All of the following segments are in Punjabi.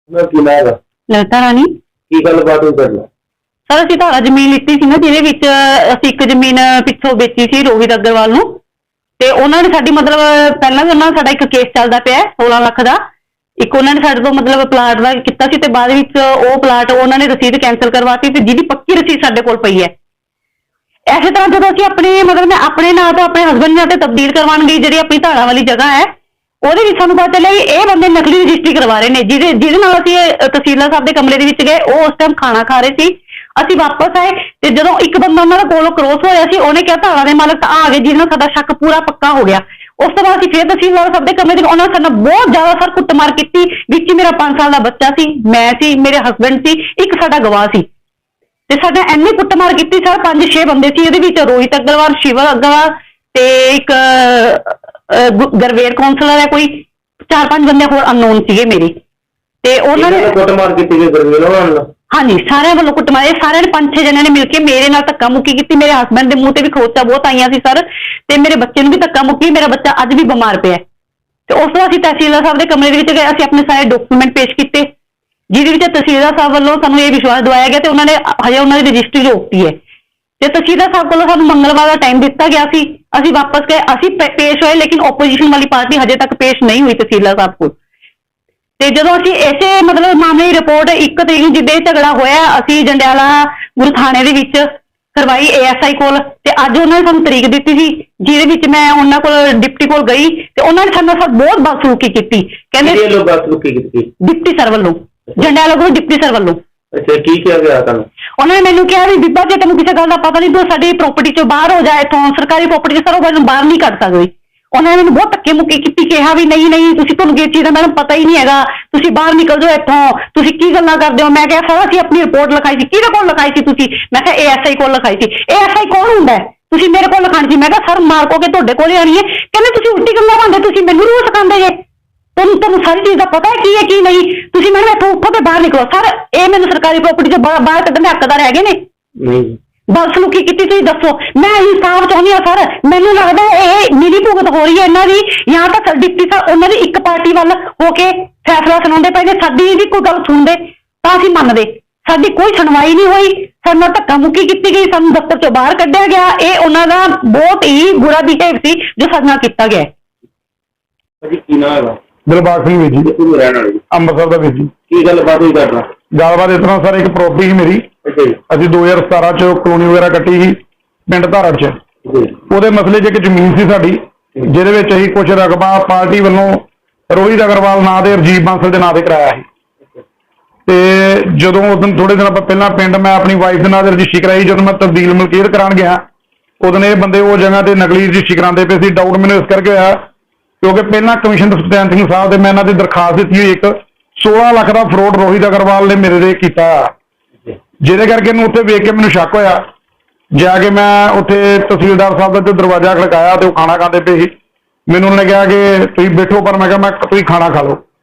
ਕੀ ਨਾਂ ਹੈਗਾ? ललिता रानी। ਕੀ ਗੱਲਬਾਤ ਹੋਈ ਤੁਹਾਡੀ? सर ਅਸੀਂ ਧਾਰਾ ਜ਼ਮੀਨ ਲਿੱਤੀ ਸੀ ਨਾ, ਜਿਹਦੇ ਵਿੱਚ ਅਸੀਂ ਇੱਕ ਜ਼ਮੀਨ ਪਿੱਛੋਂ ਵੇਚੀ ਸੀ ਰੋਹਿਤ अग्रवाल ਨੂੰ, ਤੇ ਉਹਨਾਂ ਨੇ ਸਾਡੀ ਮਤਲਬ ਪਹਿਲਾਂ ਵੀ ਉਹਨਾਂ ਸਾਡਾ ਇੱਕ ਕੇਸ ਚੱਲਦਾ ਪਿਆ 16 ਲੱਖ ਦਾ। ਇੱਕ ਉਹਨਾਂ ਨੇ ਸਾਡੇ ਤੋਂ ਮਤਲਬ ਪਲਾਟ ਦਾ ਕੀਤਾ ਸੀ, ਤੇ ਬਾਅਦ ਵਿੱਚ ਉਹ ਪਲਾਟ ਉਹਨਾਂ ਨੇ ਰਸੀਦ ਕੈਂਸਲ ਕਰਵਾਤੀ, ਤੇ ਜਿਹਦੀ ਪੱਕੀ ਰਸੀਦ ਸਾਡੇ ਕੋਲ ਪਈ ਹੈ। ਇਸੇ ਤਰ੍ਹਾਂ ਜਦੋਂ ਅਸੀਂ ਆਪਣੇ ਮਤਲਬ ਮੈਂ ਆਪਣੇ ਨਾਂ ਤੋਂ ਆਪਣੇ ਹਸਬੈਂਡ ਨਾਂ ਤੇ ਤਬਦੀਲ ਕਰਵਾਉਣ ਗਈ, ਜਿਹੜੀ ਆਪਣੀ ਧਾਰਾ ਵਾਲੀ ਜਗ੍ਹਾ ਹੈ, ਉਹਦੇ ਵਿੱਚ ਸਾਨੂੰ ਪਤਾ ਚੱਲਿਆ ਵੀ ਇਹ ਬੰਦੇ ਨਕਲੀ ਰਜਿਸਟਰੀ ਕਰਵਾ ਰਹੇ ਨੇ। ਜਿਹਦੇ ਨਾਲ ਅਸੀਂ ਤਹਿਸੀਲਦਾਰ ਸਾਹਿਬ ਦੇ ਕਮਰੇ ਦੇ ਵਿੱਚ ਗਏ, ਉਹ ਉਸ ਟਾਈਮ ਖਾਣਾ ਖਾ ਰਹੇ ਸੀ। ਅਸੀਂ ਵਾਪਸ ਆਏ ਤੇ ਜਦੋਂ ਇੱਕ ਬੰਦਾ ਉਹਨਾਂ ਦੇ ਕੋਲੋਂ ਕ੍ਰੋਸ ਹੋਇਆ ਸੀ, ਉਹਨੇ ਕਿਹਾ ਧਾਰਾ ਦੇ ਮਾਲਕ ਤਾਂ ਆ ਗਏ, ਜਿਹਦੇ ਨਾਲ ਸਾਡਾ ਸ਼ੱਕ ਪੂਰਾ ਪੱਕਾ ਹੋ ਗਿਆ। ਉਸ ਤੋਂ ਬਾਅਦ ਅਸੀਂ ਫਿਰ ਤਹਿਸੀਲਦਾਰ ਸਾਹਿਬ ਦੇ ਕਮਰੇ ਦੇ ਉਹਨਾਂ ਨੇ ਸਾਡੇ ਨਾਲ ਬਹੁਤ ਜ਼ਿਆਦਾ ਸਰ ਕੁੱਟਮਾਰ ਕੀਤੀ। ਵਿੱਚ ਮੇਰਾ 5 ਸਾਲ ਦਾ ਬੱਚਾ ਸੀ, ਮੈਂ ਸੀ, ਮੇਰੇ ਹਸਬੈਂਡ ਸੀ, ਇੱਕ ਸਾਡਾ ਗਵਾਹ ਸੀ, ਤੇ ਸਾਡਾ ਇੰਨੀ ਕੁੱਟਮਾਰ ਕੀਤੀ ਸਰ। 5-6 ਬੰਦੇ ਸੀ, ਇਹਦੇ ਵਿੱਚ ਰੋਹਿਤ ਅग्रवाल, शिव अग्रवाल ਤੇ ਇੱਕ ਗਰਵੇਰ ਕਾਉਂਸਲਰ ਹੈ, ਕੋਈ 4-5 ਬੰਦੇ ਹੋਰ ਅਨਨੋਨ ਸੀਗੇ ਮੇਰੇ। ਤੇ ਉਹਨਾਂ ਨੇ ਕੁੱਟਮਾਰ ਕੀਤੀ ਗਈ ਗਰਮੀ ਨਾਲ? ਹਾਂਜੀ, ਸਾਰਿਆਂ ਵੱਲੋਂ ਕੁੱਟਮਾਰ। ਇਹ ਸਾਰਿਆਂ ਨੇ 5-6 ਜਣਿਆਂ ਨੇ ਮਿਲ ਕੇ ਮੇਰੇ ਨਾਲ ਧੱਕਾ ਮੁੱਕੀ ਕੀਤੀ। ਮੇਰੇ ਹਸਬੈਂਡ ਦੇ ਮੂੰਹ ਤੇ ਵੀ ਖਰੋਚਾਂ ਬਹੁਤ ਆਈਆਂ ਸੀ ਸਰ, ਤੇ ਮੇਰੇ ਬੱਚੇ ਨੂੰ ਵੀ ਧੱਕਾ ਮੁੱਕੀ। ਮੇਰਾ ਬੱਚਾ ਅੱਜ ਵੀ ਬਿਮਾਰ ਪਿਆ। ਤੇ ਉਸ ਤੋਂ ਅਸੀਂ ਤਹਿਸੀਲਦਾਰ ਸਾਹਿਬ ਦੇ ਕਮਰੇ ਦੇ ਵਿੱਚ ਗਏ, ਅਸੀਂ ਆਪਣੇ ਸਾਰੇ ਡਾਕੂਮੈਂਟ ਪੇਸ਼ ਕੀਤੇ, ਜਿਹਦੇ ਵਿੱਚ ਤਹਿਸੀਲਦਾਰ ਸਾਹਿਬ ਵੱਲੋਂ ਸਾਨੂੰ ਇਹ ਵਿਸ਼ਵਾਸ ਦਿਵਾਇਆ ਗਿਆ, ਤੇ ਉਹਨਾਂ ਨੇ ਹਜੇ ਉਹਨਾਂ ਦੀ ਰਜਿਸਟਰੀ ਰੋਕਤੀ ਹੈ। ਤੇ ਤਹਿਸੀਲਦਾਰ ਸਾਹਿਬ ਕੋਲੋਂ ਸਾਨੂੰ ਮੰਗਲਵਾਰ ਦਾ ਟਾਈਮ ਦਿੱਤਾ ਗਿਆ ਸੀ, ਅਸੀਂ ਵਾਪਸ ਗਏ, ਅਸੀਂ ਪੇਸ਼ ਹੋਏ, ਲੇਕਿਨ ਓਪੋਜੀਸ਼ਨ ਵਾਲੀ ਪਾਰਟੀ ਹਜੇ ਤੱਕ ਪੇਸ਼ ਨਹੀਂ ਹੋਈ ਤਹਿਸੀਲਦਾਰ ਸਾਹਿਬ ਕੋਲ। ਤੇ ਜਦੋਂ ਅਸੀਂ ਇਸੇ ਮਤਲਬ ਮਾਮਲੇ ਦੀ ਰਿਪੋਰਟ 1 ਤਰੀਕ ਨੂੰ ਜਿੱਦੇ ਝਗੜਾ ਹੋਇਆ, ਅਸੀਂ ਜੰਡਿਆਲਾ ਗੁਰੂ ਥਾਣੇ ਦੇ ਵਿੱਚ ਕਰਵਾਈ ASI ਕੋਲ, ਤੇ ਅੱਜ ਉਹਨਾਂ ਨੇ ਸਾਨੂੰ ਤਰੀਕ ਦਿੱਤੀ ਸੀ, ਜਿਹਦੇ ਵਿੱਚ ਮੈਂ ਉਹਨਾਂ ਕੋਲ ਡਿਪਟੀ ਕੋਲ ਗਈ, ਤੇ ਉਹਨਾਂ ਨੇ ਸਾਡੇ ਨਾਲ ਬਹੁਤ ਬਦਸਲੂਕੀ ਕੀਤੀ। ਕਹਿੰਦੇ ਬਦਸਲੂਕੀ ਕੀਤੀ ਡਿਪਟੀ ਸਰ ਵੱਲੋਂ, ਜੰਡਿਆਲਾ ਗੁਰੂ ਡਿਪਟੀ ਸਰ ਵੱਲੋਂ। ਅੱਛਾ, ਕੀ ਕਿਹਾ ਗਿਆ ਤੁਹਾਨੂੰ? ਉਹਨਾਂ ਨੇ ਮੈਨੂੰ ਕਿਹਾ ਵੀ ਬੀਬਾ ਜੇ ਤੈਨੂੰ ਕਿਸੇ ਗੱਲ ਦਾ ਪਤਾ ਨਹੀਂ, ਤੂੰ ਸਾਡੀ ਪ੍ਰਾਪਰਟੀ ਚੋਂ ਬਾਹਰ ਹੋ ਜਾ, ਇੱਥੋਂ ਸਰਕਾਰੀ ਪ੍ਰਾਪਰਟੀ ਚ ਸਰ ਉਹ ਮੈਨੂੰ ਬਾਹਰ ਨਹੀਂ ਕੱਢ ਸਕਦੇ। ਉਹਨਾਂ ਨੇ ਮੈਨੂੰ ਬਹੁਤ ਧੱਕੇ ਮੁੱਕੀ ਕੀਤੀ, ਕਿਹਾ ਵੀ ਨਹੀਂ ਤੁਸੀਂ ਤੁਹਾਨੂੰ ਕਿਸ ਚੀਜ਼ ਦਾ ਮੈਨੂੰ ਪਤਾ ਹੀ ਨਹੀਂ ਹੈਗਾ, ਤੁਸੀਂ ਬਾਹਰ ਨਿਕਲ ਜਾਓ ਇੱਥੋਂ, ਤੁਸੀਂ ਕੀ ਗੱਲਾਂ ਕਰਦੇ ਹੋ। ਮੈਂ ਕਿਹਾ ਸਰ ਅਸੀਂ ਆਪਣੀ ਰਿਪੋਰਟ ਲਿਖਾਈ ਸੀ। ਕਿਹਦੇ ਕੋਲ ਲਿਖਾਈ ਸੀ ਤੁਸੀਂ? ਮੈਂ ਕਿਹਾ ASI ਕੋਲ ਲਿਖਾਈ ਸੀ। ASI ਕੌਣ ਹੁੰਦਾ ਹੈ? ਤੁਸੀਂ ਮੇਰੇ ਕੋਲ ਲਿਖਾਣੀ ਸੀ। ਮੈਂ ਕਿਹਾ ਸਰ ਮਾਰਕੋ ਕੇ ਤੁਹਾਡੇ ਕੋਲ ਹੀ ਆਣੀ ਹੈ। ਕਹਿੰਦੇ ਤੁਸੀਂ ਉਲਟੀ ਗੱਲਾਂ ਕਰਦੇ, ਤੁਸੀਂ ਮੈਨੂੰ ਰੂਲ ਸਿਖਾਉਂਦੇ ਜੇ, ਤੁਹਾਨੂੰ ਸਾਰੀ ਚੀਜ਼ ਦਾ ਪਤਾ ਹੈ ਕੀ ਹੈ ਕੀ ਨਹੀਂ। ਤੁਸੀਂ ਮੈਨੂੰ ਇੱਥੋਂ ਉੱਠੋ ਤੇ ਬਾਹਰ ਨਿਕਲੋ। ਸਰ ਇਹ ਮੈਨੂੰ ਸਰਕਾਰੀ ਪ੍ਰਾਪਰਟੀ ਚੋਂ ਬਾਹਰ ਕੱਢਣ ਦੇ ਹੱਕਦਾਰ ਹੈਗੇ ਨੇ? ਨਹੀਂ। ਬਦਸਲੂਕੀ ਕੀਤੀ, ਤੁਸੀਂ ਦੱਸੋ। ਮੈਂ ਇਨਸਾਫ ਚਾਹੁੰਦੀ ਹਾਂ ਸਰ। ਮੈਨੂੰ ਲੱਗਦਾ ਇਹ ਮਿਲੀ ਭੁਗਤ ਹੋ ਰਹੀ ਹੈ ਇਹਨਾਂ ਦੀ, ਜਾਂ ਤਾਂ ਡਿਪਟੀ ਸਾਹਿਬ ਉਹਨਾਂ ਦੀ ਇੱਕ ਪਾਰਟੀ ਵੱਲ ਹੋ ਕੇ ਫੈਸਲਾ ਸੁਣਾਉਂਦੇ ਪਏ ਨੇ। ਸਾਡੀ ਵੀ ਕੋਈ ਗੱਲ ਸੁਣਦੇ ਤਾਂ ਅਸੀਂ ਮੰਨਦੇ। ਸਾਡੀ ਕੋਈ ਸੁਣਵਾਈ ਨਹੀਂ ਹੋਈ, ਸਾਡੇ ਨਾਲ ਧੱਕਾ ਮੁੱਕੀ ਕੀਤੀ ਗਈ, ਸਾਨੂੰ ਦਫ਼ਤਰ ਚੋਂ ਬਾਹਰ ਕੱਢਿਆ ਗਿਆ। ਇਹ ਉਹਨਾਂ ਦਾ ਬਹੁਤ ਹੀ ਬੁਰਾ ਬਿਹੇਵ ਸੀ ਜੋ ਸਾਡੇ ਨਾਲ ਕੀਤਾ ਗਿਆ। ਕੀ ਨਾਮ ਹੈਗਾ? ਦਿਲਬਾਗ ਸਿੰਘ ਵੀਰ ਜੀ, ਰਹਿਣ ਵਾਲੇ ਅੰਮ੍ਰਿਤਸਰ ਦਾ ਵੀਰ ਜੀ। ਕੀ ਗੱਲਬਾਤ ਹੋਈ ਤੁਹਾਡਾ? ਗੱਲਬਾਤ ਇਸ ਤਰ੍ਹਾਂ ਸਰ, ਇੱਕ ਪ੍ਰੋਪਰਟੀ ਸੀ ਮੇਰੀ, ਅਸੀਂ 2017 ਚ ਕਲੋਨੀ ਵਗੈਰਾ ਕੱਟੀ ਸੀ ਪਿੰਡ ਧਾਰੜ ਚ। ਉਹਦੇ ਮਸਲੇ 'ਚ ਇੱਕ ਜ਼ਮੀਨ ਸੀ ਸਾਡੀ, ਜਿਹਦੇ ਵਿੱਚ ਅਸੀਂ ਕੁਝ ਰਕਬਾ ਪਾਰਟੀ ਵੱਲੋਂ ਰੋਹਿਤ ਅਗਰਵਾਲ ਨਾਂ ਦੇ ਰਜੀਵ ਬਾਂਸਲ ਦੇ ਨਾਂ ਤੇ ਕਰਾਇਆ ਸੀ। ਤੇ ਜਦੋਂ ਉਸ ਦਿਨ ਥੋੜੇ ਦਿਨ ਪਹਿਲਾਂ ਪਿੰਡ ਮੈਂ ਆਪਣੀ ਵਾਈਫ ਦੇ ਨਾਂ ਤੇ ਰਜਿਸਟਰੀ ਕਰਾਈ, ਜਦੋਂ ਮੈਂ ਤਬਦੀਲ ਮਲਕੀਅਤ ਕਰਾਉਣ ਗਿਆ, ਉਦੋਂ ਇਹ ਬੰਦੇ ਉਹ ਜਗ੍ਹਾ ਤੇ ਨਕਲੀ ਰਜਿਸਟਰੀ ਕਰਾਉਂਦੇ ਪਏ ਸੀ। ਡਾਊਟ ਮੈਨੂੰ ਇਸ ਕਰਕੇ ਹੋਇਆ ਕਿਉਂਕਿ ਪਹਿਲਾਂ ਕਮਿਸ਼ਨਰ ਸਤਿਆਨ ਸਿੰਘ ਸਾਹਿਬ ਦੇ ਮੈਂ ਇਹਨਾਂ ਦੀ ਦਰਖਾਸਤ ਦਿੱਤੀ ਹੋਈ, ਇੱਕ 16 ਲੱਖ ਦਾ ਫਰੋਡ ਰੋਹਿਤ ਅਗਰਵਾਲ ਨੇ ਮੇਰੇ ਦੇ ਕੀਤਾ, ਜਿਹਦੇ ਕਰਕੇ ਇਹਨੂੰ ਉੱਥੇ ਵੇਖ ਕੇ ਮੈਨੂੰ ਸ਼ੱਕ ਹੋਇਆ। ਜਾ ਕੇ ਮੈਂ ਉੱਥੇ ਤਹਿਸੀਲਦਾਰ ਸਾਹਿਬ ਦਾ ਦਰਵਾਜ਼ਾ ਖੜਕਾਇਆ, ਤੇ ਉਹ ਖਾਣਾ ਖਾਂਦੇ ਪਏ ਸੀ। ਮੈਨੂੰ ਉਹਨੇ ਕਿਹਾ ਕਿ ਤੁਸੀਂ ਬੈਠੋ, ਪਰ ਮੈਂ ਕਿਹਾ ਤੁਸੀਂ ਖਾਣਾ ਖਾ ਲਓ।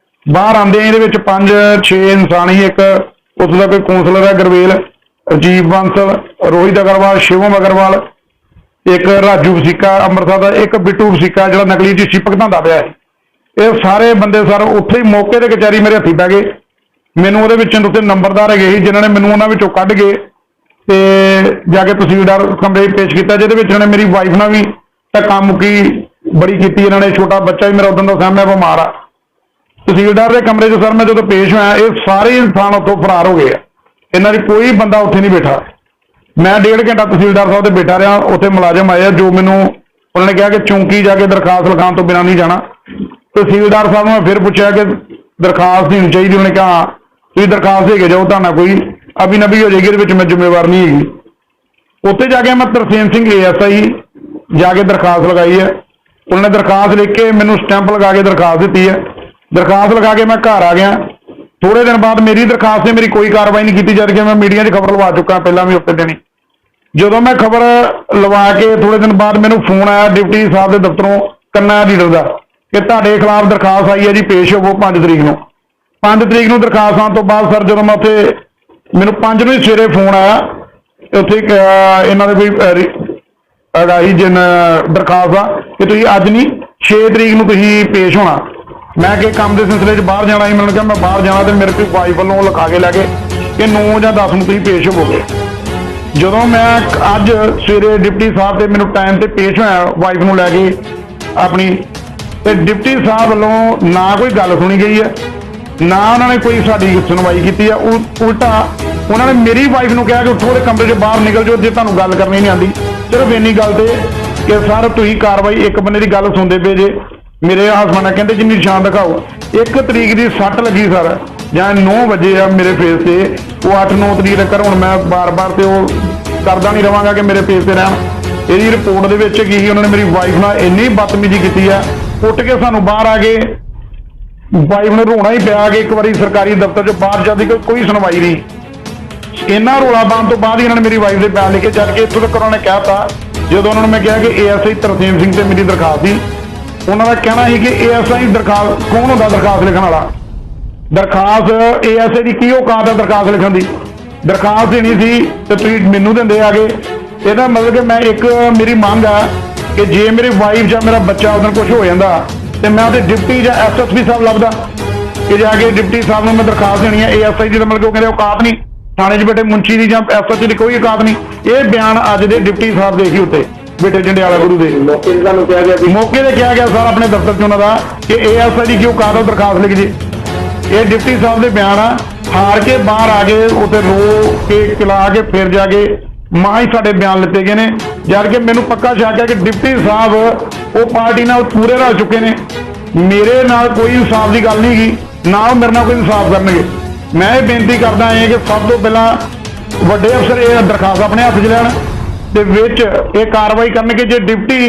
ਬਾਹਰ ਆਉਂਦੇ ਇਹਦੇ ਵਿੱਚ 5-6 ਇਨਸਾਨ ਹੀ, ਇੱਕ ਉਸ ਦਾ ਕੋਈ ਕੌਂਸਲਰ ਹੈ ਗਰਵੇਲ, ਰਜੀਵ ਬਾਂਸਲ, ਰੋਹਿਤ ਅਗਰਵਾਲ, ਸ਼ਿਵਮ ਅਗਰਵਾਲ, ਇੱਕ ਰਾਜੂ ਵਸੀਕਾ ਅੰਮ੍ਰਿਤਸਰ ਦਾ, ਇੱਕ ਬਿੱਟੂ ਵਸੀਕਾ ਜਿਹੜਾ ਨਕਲੀ ਰਜਿਸਟਰੀ ਭੁਗਤਾਉਂਦਾ ਪਿਆ ਹੈ। ਇਹ ਸਾਰੇ ਬੰਦੇ ਸਰ ਉੱਥੇ ਹੀ ਮੌਕੇ ਤੇ ਕਚਹਿਰੀ ਮੇਰੇ ਹੱਥੀਂ ਪੈ ਗਏ। ਮੈਨੂੰ ਉਹਦੇ ਵਿੱਚ ਉੱਤੇ ਨੰਬਰਦਾਰ ਹੈਗੇ ਸੀ, ਜਿਨ੍ਹਾਂ ਨੇ ਮੈਨੂੰ ਉਹਨਾਂ ਵਿੱਚੋਂ ਕੱਢ ਕੇ ਤੇ ਜਾ ਕੇ ਤਹਿਸੀਲਦਾਰ ਕਮਰੇ ਪੇਸ਼ ਕੀਤਾ, ਜਿਹਦੇ ਵਿੱਚ ਉਹਨੇ ਮੇਰੀ ਵਾਈਫ ਨਾਲ ਵੀ ਧੱਕਾ ਮੁੱਕੀ ਬੜੀ ਕੀਤੀ। ਇਹਨਾਂ ਨੇ ਛੋਟਾ ਬੱਚਾ ਵੀ ਮੇਰਾ ਉਦੋਂ ਦਾ ਸਾਹਮਣੇ ਬਿਮਾਰ ਆ। ਤਹਿਸੀਲਦਾਰ ਦੇ ਕਮਰੇ 'ਚ ਸਰ ਮੈਂ ਜਦੋਂ ਪੇਸ਼ ਹੋਇਆ, ਇਹ ਸਾਰੇ ਇਨਸਾਨ ਉੱਥੋਂ ਫਰਾਰ ਹੋ ਗਏ ਆ। ਇਹਨਾਂ ਦੀ ਕੋਈ ਬੰਦਾ ਉੱਥੇ ਨਹੀਂ ਬੈਠਾ। ਮੈਂ 1.5 ਘੰਟਾ ਤਹਿਸੀਲਦਾਰ ਸਾਹਿਬ ਦੇ ਬੈਠਾ ਰਿਹਾ। ਉੱਥੇ ਮੁਲਾਜ਼ਮ ਆਏ, ਜੋ ਮੈਨੂੰ ਉਹਨਾਂ ਨੇ ਕਿਹਾ ਕਿ ਚੌਂਕੀ ਜਾ ਕੇ ਦਰਖਾਸਤ ਲਿਖਾਉਣ ਤੋਂ ਬਿਨਾਂ ਨਹੀਂ ਜਾਣਾ। ਤਹਿਸੀਲਦਾਰ ਸਾਹਿਬ ਨੂੰ ਮੈਂ ਫਿਰ ਪੁੱਛਿਆ ਕਿ ਦਰਖਾਸਤ ਦੇਣੀ ਚਾਹੀਦੀ? ਉਹਨੇ ਕਿਹਾ ਤੁਸੀਂ ਦਰਖਾਸਤ ਦੇ ਕੇ ਜਾਓ, ਤੁਹਾਡਾ ਕੋਈ ਅਭੀ ਨਬੀ ਹੋ ਜਾਏਗੀ, ਇਹਦੇ ਵਿੱਚ ਮੈਂ ਜ਼ਿੰਮੇਵਾਰ ਨਹੀਂ ਹੈਗੀ। ਉੱਥੇ ਜਾ ਕੇ ਮੈਂ ਤਰਸੇਮ ਸਿੰਘ ASI ਜਾ ਕੇ ਦਰਖਾਸਤ ਲਗਾਈ ਹੈ। ਉਹਨਾਂ ਨੇ ਦਰਖਾਸਤ ਲਿਖ ਕੇ ਮੈਨੂੰ ਸਟੈਂਪ ਲਗਾ ਕੇ ਦਰਖਾਸਤ ਦਿੱਤੀ ਹੈ। ਦਰਖਾਸਤ ਲਗਾ ਕੇ ਮੈਂ ਘਰ ਆ ਗਿਆ। ਥੋੜੇ ਦਿਨ ਬਾਅਦ ਮੇਰੀ ਦਰਖਾਸਤ 'ਤੇ ਮੇਰੀ ਕੋਈ ਕਾਰਵਾਈ ਨਹੀਂ ਕੀਤੀ, ਜਦ ਕਿ ਮੈਂ ਮੀਡੀਆ 'ਚ ਖਬਰ ਲਵਾ ਚੁੱਕਾ ਪਹਿਲਾਂ ਵੀ ਉੱਤੇ ਦੇਣੀ। ਜਦੋਂ ਮੈਂ ਖਬਰ ਲਵਾ ਕੇ ਥੋੜੇ ਦਿਨ ਬਾਅਦ ਮੈਨੂੰ ਫੋਨ ਆਇਆ ਡਿਪਟੀ ਸਾਹਿਬ ਦੇ ਦਫ਼ਤਰੋਂ ਕੰਨਾ ਲੀਡਰ ਦਾ, ਕਿ ਤੁਹਾਡੇ ਖਿਲਾਫ ਦਰਖਾਸਤ ਆਈ ਹੈ ਜੀ, ਪੇਸ਼ ਹੋਵੋ 5 ਤਰੀਕ ਨੂੰ। 5 ਤਰੀਕ ਨੂੰ ਦਰਖਾਸਤ ਆਉਣ ਤੋਂ ਬਾਅਦ ਸਰ ਜਦੋਂ ਮੈਂ ਉੱਥੇ, ਮੈਨੂੰ 5 ਨੂੰ ਹੀ ਸਵੇਰੇ ਫੋਨ ਆਇਆ, ਉੱਥੇ ਇਹਨਾਂ ਦੇ ਕੋਈ ਹੈਗਾ ਸੀ ਜਿਨ ਦਰਖਾਸਤ ਆ ਕਿ ਤੁਸੀਂ ਅੱਜ ਨਹੀਂ 6 ਤਰੀਕ ਨੂੰ ਤੁਸੀਂ ਪੇਸ਼ ਹੋਣਾ। ਮੈਂ ਕਿ ਕੰਮ ਦੇ ਸਿਲਸਿਲੇ 'ਚ ਬਾਹਰ ਜਾਣਾ ਸੀ, ਮੈਨੂੰ ਕਿਹਾ ਮੈਂ ਬਾਹਰ ਜਾਣਾ, ਤੇ ਮੇਰੇ ਕੋਈ ਵਾਈਫ ਵੱਲੋਂ ਲਿਖਾ ਕੇ ਲੈ ਗਏ ਕਿ 9 ਜਾਂ 10 ਨੂੰ ਤੁਸੀਂ ਪੇਸ਼ ਹੋਵੋਗੇ। ਜਦੋਂ ਮੈਂ ਅੱਜ ਸਵੇਰੇ ਡਿਪਟੀ ਸਾਹਿਬ ਤੇ ਮੈਨੂੰ ਟਾਈਮ ਤੇ ਪੇਸ਼ ਹੋਇਆ ਵਾਈਫ ਨੂੰ ਲੈ ਕੇ ਆਪਣੀ, ਤੇ ਡਿਪਟੀ ਸਾਹਿਬ ਵੱਲੋਂ ਨਾ ਕੋਈ ਗੱਲ ਸੁਣੀ ਗਈ ਹੈ, ਨਾ ਉਹਨਾਂ ਨੇ ਕੋਈ ਸਾਡੀ ਸੁਣਵਾਈ ਕੀਤੀ ਹੈ। ਉਲਟਾ ਉਹਨਾਂ ਨੇ ਮੇਰੀ ਵਾਈਫ ਨੂੰ ਕਿਹਾ ਕਿ ਉੱਠੋ ਦੇ ਕਮਰੇ 'ਚੋਂ ਬਾਹਰ ਨਿਕਲ ਜਾਓ, ਜੇ ਤੁਹਾਨੂੰ ਗੱਲ ਕਰਨੀ ਨਹੀਂ ਆਉਂਦੀ। ਸਿਰਫ ਇੰਨੀ ਗੱਲ ਤੇ ਕਿ ਸਰ ਤੁਸੀਂ ਕਾਰਵਾਈ ਇੱਕ ਬੰਦੇ ਦੀ ਗੱਲ ਸੁਣਦੇ ਪਏ ਜੇ। ਮੇਰੇ ਹਸਬੰਡ ਕਹਿੰਦੇ ਜਿੰਨੀ ਨਿਸ਼ਾਨ ਦਿਖਾਓ। 1 ਤਰੀਕ ਦੀ ਸੱਟ ਲੱਗੀ ਸਰ, ਜਾਂ 9 ਵਜੇ ਆ ਮੇਰੇ ਫੇਸ ਤੇ, ਉਹ 8-9 ਤਰੀਕ ਤੱਕ। ਹੁਣ ਮੈਂ ਬਾਰ-ਬਾਰ ਤੇ ਉਹ ਕਰਦਾ ਨਹੀਂ ਰਵਾਂਗਾ ਕਿ ਮੇਰੇ ਫੇਸ ਤੇ ਰਹਿਣ। ਇਹਦੀ ਰਿਪੋਰਟ ਦੇ ਵਿੱਚ ਕੀ ਸੀ, ਉਹਨਾਂ ਨੇ ਮੇਰੀ ਵਾਈਫ ਨਾਲ ਇੰਨੀ ਬਦਤਮੀਜ਼ੀ ਕੀਤੀ ਆ, ਉੱਠ ਕੇ ਸਾਨੂੰ ਬਾਹਰ ਆ ਕੇ ਵਾਈਫ ਨੇ ਰੋਣਾ ਹੀ ਪਿਆ ਕਿ ਇੱਕ ਵਾਰੀ ਸਰਕਾਰੀ ਦਫ਼ਤਰ 'ਚ ਬਾਹਰ ਜਾਂਦੀ ਕੋਈ ਸੁਣਵਾਈ ਨਹੀਂ। ਇੰਨਾ ਰੋਲਾ ਪਾਉਣ ਤੋਂ ਬਾਅਦ ਹੀ ਇਹਨਾਂ ਨੇ ਮੇਰੀ ਵਾਈਫ ਦੇ ਬਿਆਨ ਲਿਖੇ, ਜਦ ਕਿ ਇੱਥੋਂ ਤੱਕ ਉਹਨਾਂ ਨੇ ਕਹਿਤਾ, ਜਦੋਂ ਉਹਨਾਂ ਨੂੰ ਮੈਂ ਕਿਹਾ ਕਿ ASI ਤਰਸੇਮ ਸਿੰਘ ਤੇ ਮੇਰੀ ਦਰਖਾਸਤ ਸੀ, ਉਹਨਾਂ ਦਾ ਕਹਿਣਾ ਸੀ ਕਿ ASI ਦਰਖਾਸਤ ਕੌਣ ਹੁੰਦਾ ਦਰਖਾਸਤ ਲਿਖਣ ਵਾਲਾ? ਦਰਖਾਸਤ ASI ਦੀ ਕੀ ਔਕਾਤ ਹੈ ਦਰਖਾਸਤ ਲਿਖਣ ਦੀ? ਦਰਖਾਸਤ ਦੇਣੀ ਸੀ ਤੇ ਤੁਸੀਂ ਮੈਨੂੰ ਦਿੰਦੇ ਆ ਗਏ। ਇਹਦਾ ਮਤਲਬ ਕਿ ਮੈਂ ਇੱਕ ਮੇਰੀ ਮੰਗ ਆ ਕਿ ਜੇ ਮੇਰੀ ਵਾਈਫ ਜਾਂ ਮੇਰਾ ਬੱਚਾ ਉਦੋਂ ਕੁਝ ਹੋ ਜਾਂਦਾ ਤੇ ਮੈਂ ਉਹਦੇ ਡਿਪਟੀ ਜਾਂ SSP ਸਾਹਿਬ ਲੱਭਦਾ ਕਿ ਜਾ ਕੇ ਡਿਪਟੀ ਸਾਹਿਬ ਨੂੰ ਮੈਂ ਦਰਖਾਸਤ ਦੇਣੀ ਹੈ। ASI ਦੀ ਤਾਂ ਮਤਲਬ ਕਿ ਉਹ ਕਹਿੰਦੇ ਔਕਾਤ ਨਹੀਂ, ਥਾਣੇ 'ਚ ਬੈਠੇ ਮੁੰਸ਼ੀ ਦੀ ਜਾਂ SHO ਦੀ ਕੋਈ ਔਕਾਤ ਨਹੀਂ। ਇਹ ਬਿਆਨ ਅੱਜ ਦੇ ਡਿਪਟੀ ਸਾਹਿਬ ਦੇ ਸੀ ਉੱਤੇ ਬੇਟੇ ਜੰਡਿਆਲਾ ਗੁਰੂ ਦੇ ਮੌਕੇ ਤੇ ਤੁਹਾਨੂੰ ਕਿਹਾ ਗਿਆ ਸੀ, ਮੌਕੇ ਤੇ ਕਿਹਾ ਗਿਆ ਸਰ ਆਪਣੇ ਦਫ਼ਤਰ 'ਚ ਉਹਨਾਂ ਦਾ ਕਿ ASI ਦੀ ਕੀ ਔਕਾਤ ਹੈ ਦਰਖਾਸਤ ਲਿਖ ਜੇ। ਇਹ ਡਿਪਟੀ ਸਾਹਿਬ ਦੇ ਬਿਆਨ ਆ। ਹਾਰ ਕੇ ਬਾਹਰ ਆ ਗਏ, ਉੱਥੇ ਰੋ ਕੇ ਕਿਲਾ ਕੇ ਫਿਰ ਜਾ ਕੇ ਮਾਂ ਹੀ ਸਾਡੇ ਬਿਆਨ ਲਿੱਤੇ ਗਏ ਨੇ। ਜਦ ਕਿ ਮੈਨੂੰ ਪੱਕਾ ਸ਼ੱਕ ਹੈ ਕਿ ਡਿਪਟੀ ਸਾਹਿਬ ਉਹ ਪਾਰਟੀ ਨਾਲ ਪੂਰੇ ਰਲ ਚੁੱਕੇ ਨੇ। ਮੇਰੇ ਨਾਲ ਕੋਈ ਇਨਸਾਫ ਦੀ ਗੱਲ ਨਹੀਂ ਗਈ, ਨਾ ਉਹ ਮੇਰੇ ਨਾਲ ਕੋਈ ਇਨਸਾਫ ਕਰਨਗੇ। ਮੈਂ ਇਹ ਬੇਨਤੀ ਕਰਦਾ ਹਾਂ ਕਿ ਸਭ ਤੋਂ ਪਹਿਲਾਂ ਵੱਡੇ ਅਫਸਰ ਇਹ ਦਰਖਾਸਤ ਆਪਣੇ ਹੱਥ 'ਚ ਲੈਣ ਤੇ ਵਿੱਚ ਇਹ ਕਾਰਵਾਈ ਕਰਨਗੇ। ਜੇ ਡਿਪਟੀ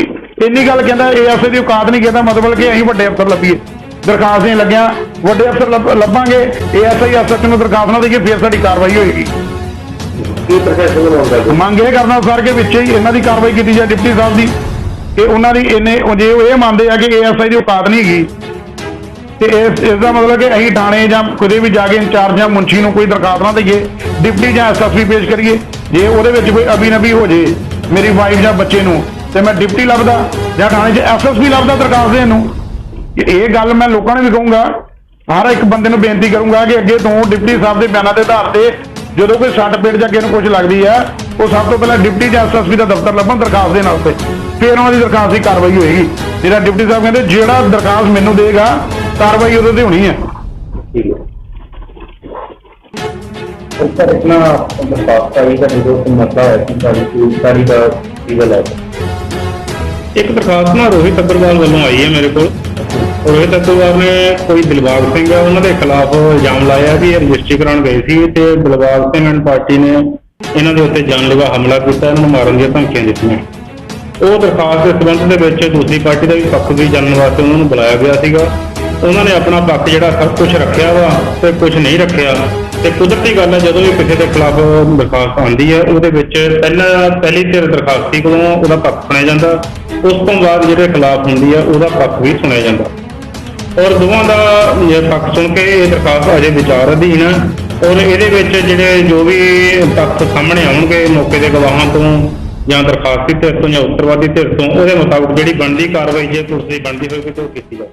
ਇੰਨੀ ਗੱਲ ਕਹਿੰਦਾ ASI ਦੀ ਔਕਾਤ ਨਹੀਂ, ਕਹਿੰਦਾ ਮਤਲਬ ਕਿ ਅਸੀਂ ਵੱਡੇ ਅਫਸਰ ਲੱਭੀਏ। ਦਰਖਾਸਤ ਨਹੀਂ ਲੱਗਿਆ, ਵੱਡੇ ਅਫਸਰ ਲੱਭਾਂਗੇ, ASI SHO ਨੂੰ ਦਰਖਾਸਤ ਨਾ ਦੇਈਏ, ਫਿਰ ਸਾਡੀ ਕਾਰਵਾਈ ਹੋਏਗੀ। ਕੀ ਪ੍ਰਸ਼ਾਸਨ ਨੂੰ ਮੰਗ ਕਰਦੇ? ਮੰਗ ਇਹ ਕਰਨਾ ਸਰ ਕਿ ਵਿੱਚ ਹੀ ਇਹਨਾਂ ਦੀ ਕਾਰਵਾਈ ਕੀਤੀ ਜਾਏ ਡਿਪਟੀ ਸਾਹਿਬ ਦੀ, ਕਿ ਉਹਨਾਂ ਦੀ ਜੇ ਉਹ ਇਹ ਮੰਨਦੇ ਆ ਕਿ ASI ਦੀ ਔਕਾਤ ਨਹੀਂ ਹੈਗੀ ਤੇ ਇਸ ਦਾ ਮਤਲਬ ਕਿ ਅਸੀਂ ਥਾਣੇ ਜਾਂ ਕਿਤੇ ਵੀ ਜਾ ਕੇ ਇੰਚਾਰਜ ਜਾਂ ਮੁਨਸ਼ੀ ਨੂੰ ਕੋਈ ਦਰਖਾਸਤ ਨਾ ਦੇਈਏ, ਡਿਪਟੀ ਜਾਂ SSP ਪੇਸ਼ ਕਰੀਏ। ਜੇ ਉਹਦੇ ਵਿੱਚ ਕੋਈ ਅਬੀ-ਨਬੀ ਹੋ ਜੇ ਮੇਰੀ ਵਾਈਫ ਜਾਂ ਬੱਚੇ ਨੂੰ, ਤੇ ਮੈਂ ਡਿਪਟੀ ਲੱਭਦਾ ਜਾਂ ਥਾਣੇ 'ਚ SSP ਲੱਭਦਾ ਦਰਖਾਸਤ ਦੇਣ ਨੂੰ। ਇਹ ਗੱਲ ਮੈਂ ਲੋਕਾਂ ਨੂੰ ਵੀ ਕਹੂੰਗਾ, ਹਰ ਇੱਕ ਬੰਦੇ ਨੂੰ ਬੇਨਤੀ ਕਰੂੰਗਾ ਕਿ ਅੱਗੇ ਤੋਂ ਡਿਪਟੀ ਸਾਹਿਬ ਦੇ ਬਿਆਨਾਂ ਦੇ ਆਧਾਰ ਤੇ ਜਦੋਂ ਕੋਈ ਸੱਟ ਪੇਟ ਜਾਂ ਅੱਗੇ ਨੂੰ ਕੁਝ ਲੱਗਦੀ ਹੈ, ਉਹ ਸਭ ਤੋਂ ਪਹਿਲਾਂ ਡਿਪਟੀ ਜਾਂ SSP ਦਾ ਦਫ਼ਤਰ ਲੱਭਣ ਦਰਖਾਸਤ ਦੇਣ ਵਾਸਤੇ, ਫਿਰ ਉਹਨਾਂ ਦੀ ਦਰਖਾਸਤ ਦੀ ਕਾਰਵਾਈ ਹੋਏਗੀ। ਜਿਹੜਾ ਡਿਪਟੀ ਸਾਹਿਬ ਕਹਿੰਦੇ ਜਿਹੜਾ ਦਰਖਾਸਤ ਮੈਨੂੰ ਦੇਗਾ ਕਾਰਵਾਈ ਉਹਦੇ ਤੇ ਹੋਣੀ ਹੈ। ਠੀਕ ਹੈ ਸਰ, ਇਤਨਾ ਦਰਖਾਸਤ ਆਈ ਦਾ ਜੋ ਮਸਲਾ ਹੈ ਕਿ ਸਾਰੀ ਦਾ ਲੀਗਲ ਹੈ। ਇੱਕ ਦਰਖਾਸਤ ਨਾ ਰੋਹਿਤ ਅਗਰਵਾਲ ਵੱਲੋਂ ਆਈ ਹੈ ਮੇਰੇ ਕੋਲ। ਰੋਹਿਤ ਅਗਰਵਾਲ ਨੇ ਕੋਈ ਦਿਲਬਾਗ ਸਿੰਘ ਹੈ, ਉਹਨਾਂ ਦੇ ਖਿਲਾਫ ਇਲਜ਼ਾਮ ਲਾਇਆ ਵੀ ਇਹ ਰਜਿਸਟਰੀ ਕਰਾਉਣ ਗਏ ਸੀ ਤੇ ਦਿਲਬਾਗ ਸਿੰਘ ਐਂਡ ਪਾਰਟੀ ਨੇ ਇਹਨਾਂ ਦੇ ਉੱਤੇ ਜਾਨਲੇਵਾ ਹਮਲਾ ਕੀਤਾ, ਇਹਨਾਂ ਨੂੰ ਮਾਰਨ ਦੀਆਂ ਧਮਕੀਆਂ ਦਿੱਤੀਆਂ। ਉਹ ਦਰਖਾਸਤ ਦੇ ਸੰਬੰਧ ਦੇ ਵਿੱਚ ਦੂਸਰੀ ਪਾਰਟੀ ਦਾ ਵੀ ਪੱਖ ਵੀ ਜਾਣਨ ਵਾਸਤੇ ਉਹਨਾਂ ਨੂੰ ਬੁਲਾਇਆ ਗਿਆ ਸੀਗਾ। ਉਹਨਾਂ ਨੇ ਆਪਣਾ ਪੱਖ ਜਿਹੜਾ ਸਭ ਕੁਝ ਰੱਖਿਆ ਵਾ ਤੇ ਕੁਝ ਨਹੀਂ ਰੱਖਿਆ। ਤੇ ਕੁਦਰਤੀ ਗੱਲ ਹੈ, ਜਦੋਂ ਵੀ ਕਿਸੇ ਦੇ ਖਿਲਾਫ ਦਰਖਾਸਤ ਆਉਂਦੀ ਹੈ ਉਹਦੇ ਵਿੱਚ ਪਹਿਲੀ ਧਿਰ ਦਰਖਾਸਤੀ ਕੋਲੋਂ ਉਹਦਾ ਪੱਖ ਸੁਣਿਆ ਜਾਂਦਾ, ਉਸ ਤੋਂ ਬਾਅਦ ਜਿਹੜੇ ਖਿਲਾਫ ਹੁੰਦੀ ਹੈ ਉਹਦਾ ਪੱਖ ਵੀ ਸੁਣਿਆ ਜਾਂਦਾ, ਔਰ ਦੋਵਾਂ ਦਾ ਪੱਖ ਸੁਣ ਕੇ ਇਹ ਦਰਖਾਸਤ ਅਜੇ ਵਿਚਾਰ ਅਧੀਨ ਹੈ। ਔਰ ਇਹਦੇ ਵਿੱਚ ਜਿਹੜੇ ਜੋ ਵੀ ਤੱਥ ਸਾਹਮਣੇ ਆਉਣਗੇ ਮੌਕੇ ਦੇ ਗਵਾਹਾਂ ਤੋਂ ਜਾਂ ਦਰਖਾਸਤੀ ਧਿਰ ਤੋਂ ਜਾਂ ਉੱਤਰਵਾਦੀ ਧਿਰ ਤੋਂ, ਉਹਦੇ ਮੁਤਾਬਕ ਜਿਹੜੀ ਬਣਦੀ ਕਾਰਵਾਈ ਜੇ ਪੁਲਿਸ ਦੀ ਬਣਦੀ ਹੋਵੇਗੀ ਤਾਂ ਉਹ ਕੀਤੀ ਜਾਵੇ।